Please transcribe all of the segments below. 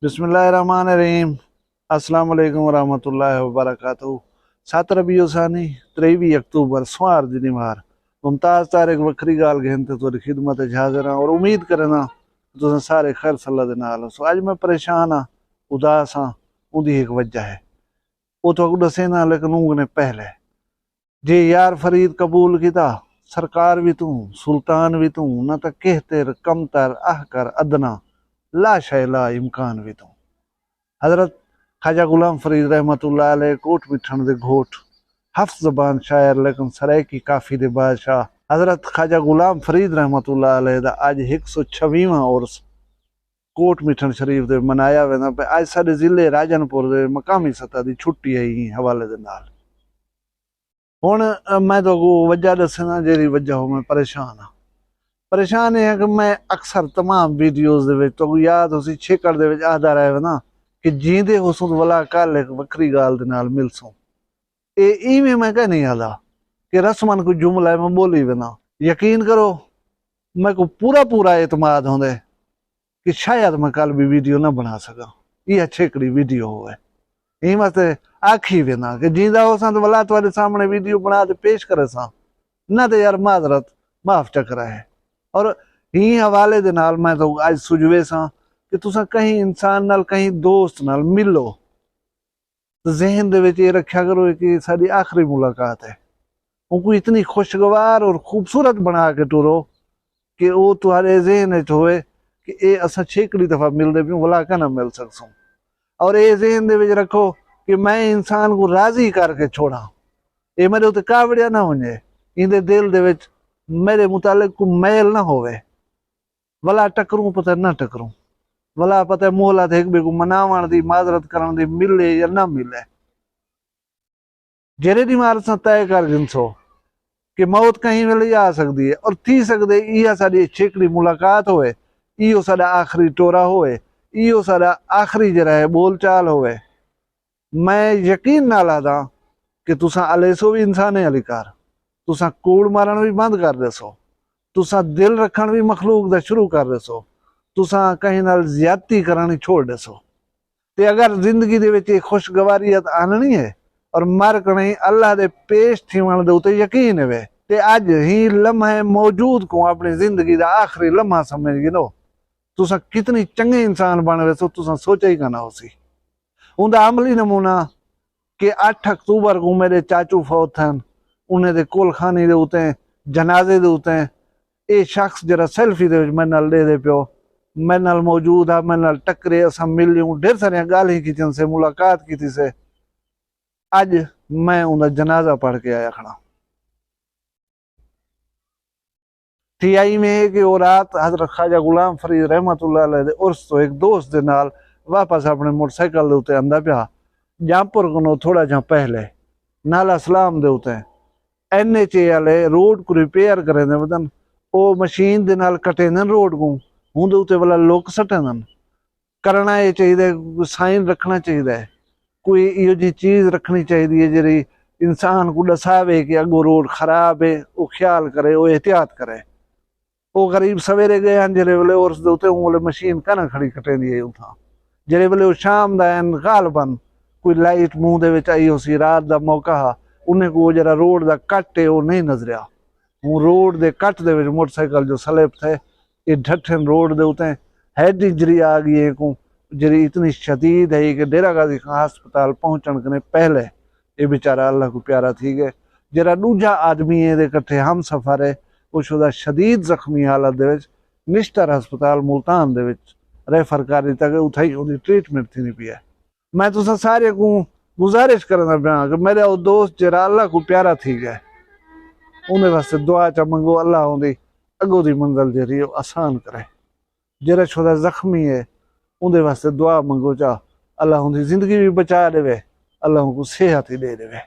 बिस्मिल्लाहिर्रहमानिर्रहीम। अस्सलाम वालेकुम वरहमतुल्लाहि वबरकातुहू। 7 रबीउ सानी 23 अक्तूबर सोमवार दी निमार मुमताज़ तारिक वक्री गाल गहनते तो खिदमत हाजिर और उम्मीद करना तुम सारे खैर सल्ला दे नाल हो। अज मैं परेशान हाँ, उदास हाँ। उदी एक वजह है, वो तो दसे ना, लेकिन उंगने पहले जे यार फरीद कबूल किता, सरकार भी तू, सुल्तान भी तू, न तो कहतर कमतर अहकर अदना ला शय ला इम्कान भी तू। हजरत ख्वाजा गुलाम फरीद रहमतुल्लाह अलैह कोट मिठन दे घोट, हफ्स जबान शायर लेकिन सरायकी काफी दे बादशाह हजरत ख्वाजा गुलाम फरीद रहमतुल्लाह अलैह दा अज 126वां उर्स कोट मिठन शरीफ दे मनाया वेंदा पे। अज साडे जिले राजनपुर दे मकामी सतह दी छुट्टी आई हवाले दे नाल। हुण मैं तो वजह दसना जेरी वजह हो मैं परेशान हाँ। परेशान है कि मैं अक्सर तमाम वीडियोज़ दे विच तो याद उसी छेकड़ दे विच आखदा रहे ना कि जींदे हुसूं वला कल एक वक्री गाल दे नाल मिलसूं। इवें मैं कह नहीं आदा कि रस्मन कोई जुमला है मैं बोली वेना। यकीन करो मैं को पूरा पूरा एतमाद होंदे कि शायद मैं कल भी वीडियो ना बना सका। यह छेकड़ी वीडियो होवे यही वास्ते आखी वेना कि जींदा होसां तो वला तुम्हारे सामने वीडियो बना के पेश करे सा ना तो यार माजरत माफ चकरा है। और ही हवाले दे नाल मैं तो अज सुझवे सा कि तुसा कहीं इंसान नाल कहीं दोस्त नाल मिलो तो जहन दे विच ये रखा करो कि साडी आखिरी मुलाकात है। उनको इतनी खुशगवार और खूबसूरत बना के टुरो कि वो तुम्हारे जहन च होए कि ये असा छेकड़ी दफा मिलते पे वला का ना मिल सकसूं। और ये जहन दे विच रखो कि मैं इंसान को राजी करके छोड़ा, ये मेरे उत्ते कावड़िया ना होने, इंदे दिल दे विच मेरे मुतालिक को मैल ना होवे। वला टकरूं पता ना टकरूं, वला पता मोहलत एक बे को मनावण दी माजरत करन दी मिले या ना मिले। जेरे दी मार सा तय कर गिनसो कि मौत कहीं वेले आ सकती है और थी सकदे इहा साडी छेकड़ी मुलाकात होए, इहो साडा आखिरी टोरा होए, इहो साडा आखिरी जरा है बोल चाल होए। मैं यकीन नाल आदा कि तुसा अलेसो भी इंसान है अलिकार, तुसा कूड़ मारण भी बंद कर देसो, तुसा दिल रखण भी मखलूक दा शुरू कर देसो, तुसा कहीं नाल ज्यादती करनी छोड़ देसो। ते अगर जिंदगी दे विच खुशगवारियत आननी है और मर कहीं अल्लाह दे पेश थीवण दे उते यकीन है ते अज ही लम्हे मौजूद को अपनी जिंदगी दा आखिरी लम्हा समझ गिनो। तुसा कितनी चंगे इंसान बन वैसो तुसा सोचा ही करना होसी। उनका अमली नमूना कि 8 अक्तूबर को मेरे चाचू फौत थन, उन्हें दे कुल खानी दे उते जनाजे दे उते ये शख्स जरा सेल्फी दे मेरे नाल दे पियो, मेरे नाल मौजूद है, मेरे नाल टकरे, असां मिलियूं, ढेर सारिया गाली की से मुलाकात की से। अज मैं उनका जनाजा पढ़ के आया खड़ा। थी आई में कि वो रात हजरत ख्वाजा गुलाम फरीद रहमतुल्लाह अलैह दे उर्स तो एक दोस्त दे नाल वापस अपने मोटरसाइकिल दे उते आंदा पिया जहाँपुर को थोड़ा जा पहले नाला सलाम दे उते NHA वाले रोड को रिपेयर करे दे वदन ओ मशीन दे नाल कटेंदन रोड को हुंदे उते वाला लोक सटेंदन। करना ये चाहिए, साइन रखना चाहिए, कोई इहो जी चीज रखनी चाहिए जी इंसान को दसावे कि अगो रोड खराब है, वो ख्याल करे, वो एहतियात करे। वो करीब सवेरे गए हैं जेरे वेले उर्स दे उते उंगले मशीन कना खड़ी कटेंदी है उथा जेरे वेले वो शाम दा एन गालबन कोई लाइट मुंह दे विच आई होसी, रात दा मौका हा, उन्हें को जरा रोड दा कट है वो नहीं नजरिया। हूँ रोड दे कट दे विच मोटरसाइकिल जो स्लिप थे ये ढठन रोड दे उते हेड इंजरी आ गई है को जरी इतनी शदीद है कि डेरा गाजी खां हस्पताल पहुंचण कने पहले ये बेचारा अल्लाह को प्यारा थी गए। जरा दूजा आदमी ये कट्ठे हम सफर है वो शुदा शदीद जख्मी हालत दे विच निश्तर हस्पताल मुल्तान दे विच रेफर कर दिता गया, उठाई उनकी ट्रीटमेंट थी नहीं पी है। मैं तुसा सारे को गुजारिश करना पिया कि मेरा वो दोस्त जरा अल्लाह को प्यारा थी गए, उन्हें वास्ते दुआ चा मंगो अल्लाह उनकी अगो दी मंजिल जरी आसान करे। जरा शुदा जख्मी है उनके वास्ते दुआ मंगो चा अल्लाह उनकी जिंदगी भी बचा देवे, अल्लाह उनको सेहत ही दे देवे।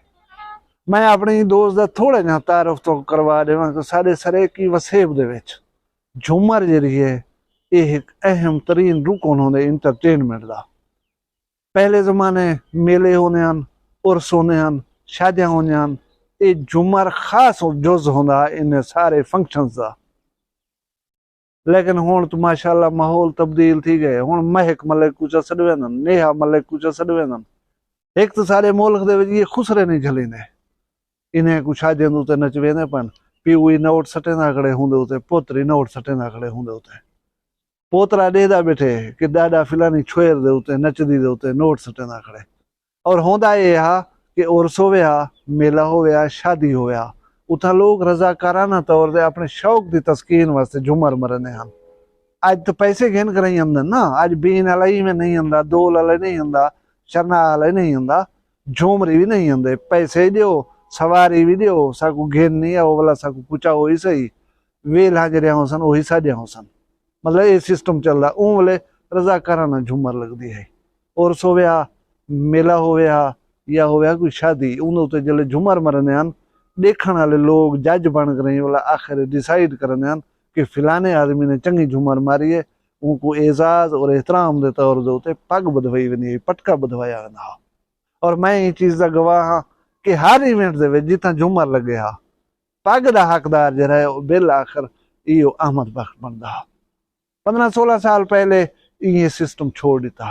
मैं अपनी दोस्त का थोड़ा जहा तारुफ तो करवा देवा कि साढ़े सरेकी वसेब दे विच झूमर जी है ये एक अहम तरीन रुकन होंदे इंटरटेनमेंट का। पहले जमाने मेले होने हैं, उर्स होने हैं, शादियां होने हैं, ये झूमर खास जुज होंदा इन सारे फंक्शंस का। लेकिन हुण तो माशाअल्लाह माहौल तब्दील थी गए। हुण महक मलिक कुछ छॾ वेंदन, नेहा मलिक कुछ छॾ वेंदन। एक तो सारे मुल्क दे विच ये खुसरे नहीं झलींदे, इन्हें कुछ शादियुनि उत्ते नच वेंदे पन, पीउ ई नोट सटेंदा खड़े हूंदे उते, पोतरी नोट सटेंदा खड़े हूंदे उते, पोतरा ॾेंदा बैठे कि ॾाॾा फिलानी छुएर दे उते नचदी दे उते नोट सटेंदा खड़े। और होंदा ये हा कि उर्स होया, मेला होया, शादी होया, उथा लोग रजाकाराना तौर ते अपने शौक दी तस्कीन वास्ते झूमर मरने हैं। आज तो पैसे घेन कर ना, आज बीन वाले में नहीं आंदा, दोल वाले नहीं आंदा, शरना वाले नहीं आंदा, झूमरी भी नहीं आंदे। पैसे दो, सवारी भी दो, साकू घेन नहीं आओ वाला, साकू कुचा हो ही सही, वेल हाजरिया हो सन वही साजिया हो सन। मतलब ये सिस्टम चल रहा। ऊ वाले रजाकाराना झूमर लगती है। और सोया मेला होया या होया कोई शादी, उन्होंने जल्द झूमर मरने हैं, देखने वाले लोग जज बन कर वाला आखिर डिसाइड करने हैं कि फिलाने आदमी ने चंगी झूमर मारी है, उनको एजाज और एहतराम के तौर दे पग बधवाई वही, पटका बधवाया वेंदा। और मैं ये चीज़ का गवाह हाँ कि हर इवेंट दे जितना झूमर लगे हा, पग का हकदार जरा है बिल आखिर इो अहमद बख्श बनता। 15-16 साल पहले ये सिस्टम छोड़ दिता।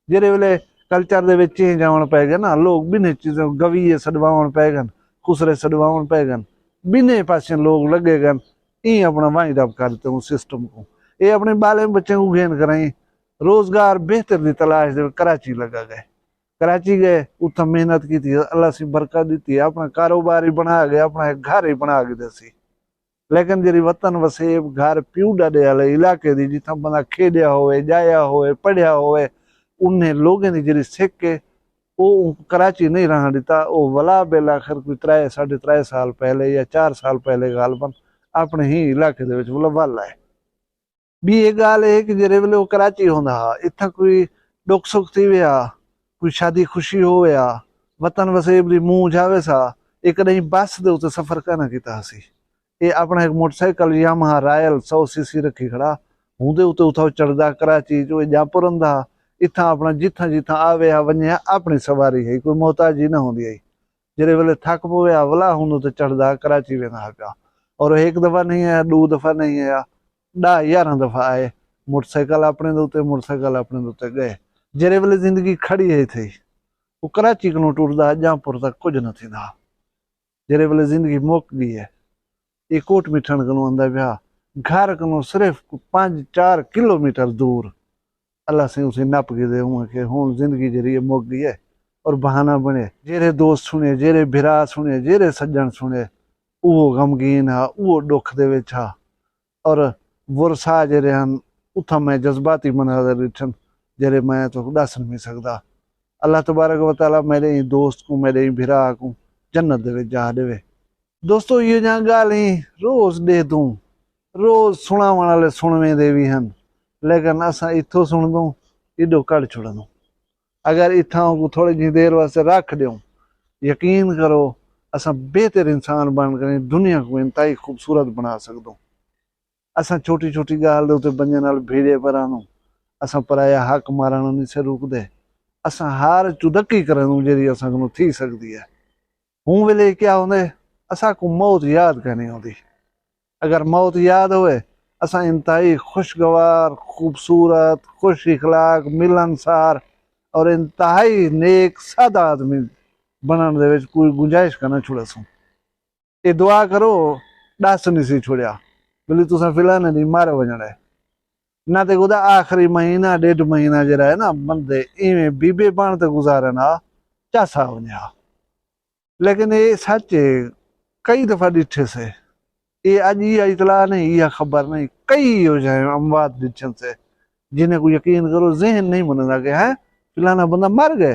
जेरे वेले कल्चर दे विच चेंज आवन पै गए ना, लोग बिने चीज़ों गवीए सडवाउण पै गन, खुसरे सडवाउण पै गन, बिने पासे लोग लगे गन, ई अपना वाइंड अप करते हूँ सिस्टम को। ये अपने बाले बच्चे को घेन कराई, रोजगार बेहतर की तलाश दे कराची लगा गए। कराची गए, उतना मेहनत की थी, अल्लाह से बरकत दी थी, अपना कारोबार ही बना गए, अपना एक घर ही बना के दसी। लेकिन जी वतन वसेब घर प्यू डाडे वाले इलाके दी जिथा बंदा खेडिया होवे, जाया होवे, पढ़िया होवे, उन्हें लोगों की जी सिख के वो कराची नहीं रहने दिता। वो वला बेल आखिर कोई 3-3.5 साल पहले या 4 साल पहले गालबन अपने ही इलाके दे विच मतलब वल है। भी ये गाल है कि जेरे वेले वो कराची होंदा हा, इत्था कोई दुख सुख थी विया, कोई शादी खुशी हो या, वतन वसेब दी मुंह जावे सा, एक नहीं बस दे उते सफर करना कीता हसी। ये अपना एक मोटरसाइकिल यामाहा रॉयल 100 सीसी रखी खड़ा हुंदे उते उथा चढ़दा कराची जो जा पुरंदा, इत्था अपना जिथा जिथा आवे वने अपनी सवारी है, कोई मोहताजी ना होंदी है। जेरे वेले थक पवे वला हुंदो ते चढ़दा कराची वेंदा पिया। और एक दफा नहीं है, 2 दफा नहीं है, 10-11 दफा आए मोटरसाइकिल अपने दे उते, मोटरसाइकिल अपने दे उते गए। जेरे वेले जिंदगी खड़ी है थी वो कराची को टुरदा जहाँपुर तक कुछ न थींदा। जेरे वेले जिंदगी मुक गई है, ये कोट मिठन कनो आंदा पिया, घर कनो सिर्फ 5-4 किलोमीटर दूर अल्लाह से उसे नप के दे कि हुण जिंदगी जरी मुक गई है। और बहाना बने, जेरे दोस्त सुने, जेरे भिरा सुने, जेरे सज्जन सुने, वो गमगीन हा, वो दुख दे विच हा। और वरसा जेरे हन उथा मैं जज्बाती मनाज़र ॾिठन जेरे मैं तो दस नहीं सकता। अल्लाह तबारक व तआला मेरे ही दोस्त को, मेरे ही भिरा को जन्नत दे विच जा देवे। दोस्तों ये जहाँ गाल ही रोज दे दूं, रोज सुनावण वाले सुनवे दे भी हन, लेकिन असा इथों सुन दूं इडो कड़ छुड़ दूं। अगर इथा को थोड़ी जी देर वास्ते रख दूं, यकीन करो असा बेहतर इंसान बन कर दुनिया को इंतहाई खूबसूरत बना सकदूं। असा छोटी छोटी गाल दे उते बंजे नाल भीड़े परानू, असा पराया हक मारण नहीं से रुक दे, असा हार चुदकी करनू जेरी असा को थी सकती है। हूं वेले क्या होंदे, असा को मौत याद करनी होती। अगर मौत याद होए, असा इंतहाई खुशगवार, खूबसूरत, खुश इखलाक, मिलनसार और इंतहाई नेक सादा आदमी बनने दे विच कोई गुंजाइश करना छुड़े सूं। ये दुआ करो दस नहीं सी छुड़िया, बोली तुसा फिलहाल नहीं मारे वजन है ना, ते गुदा आखिरी महीना 1.5 महीना जरा है ना बंदे इवें बीबे बन ते गुजारे ना चासा वजा। लेकिन ये सच है, कई दफा डिठे से ये अज यह इतला नहीं, यह खबर नहीं, कई हो जाए अमवात डिठन से जिन्हें को यकीन करो जहन नहीं मनता कि है फिलाना बंदा मर गए,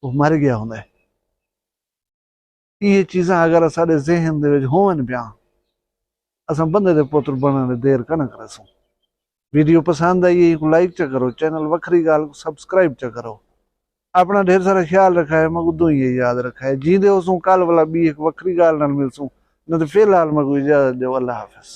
वो मर गया होंगे। ये चीज़ा अगर साढ़े जहन दे विच होवन पिया, असा बंदे दे पुत्र बनने देर कन करसूं। वीडियो पसंद आई को लाइक च करो, चैनल वखरी गाल को सब्सक्राइब च करो। अपना ढेर सारा ख्याल रखा है, मैं उदों ही याद रखा है। जींदे हो कल वाला भी एक वखरी गाल नाल मिलसूं, न तो फिलहाल मैं कोई इजाजत दो। अल्लाह हाफिज।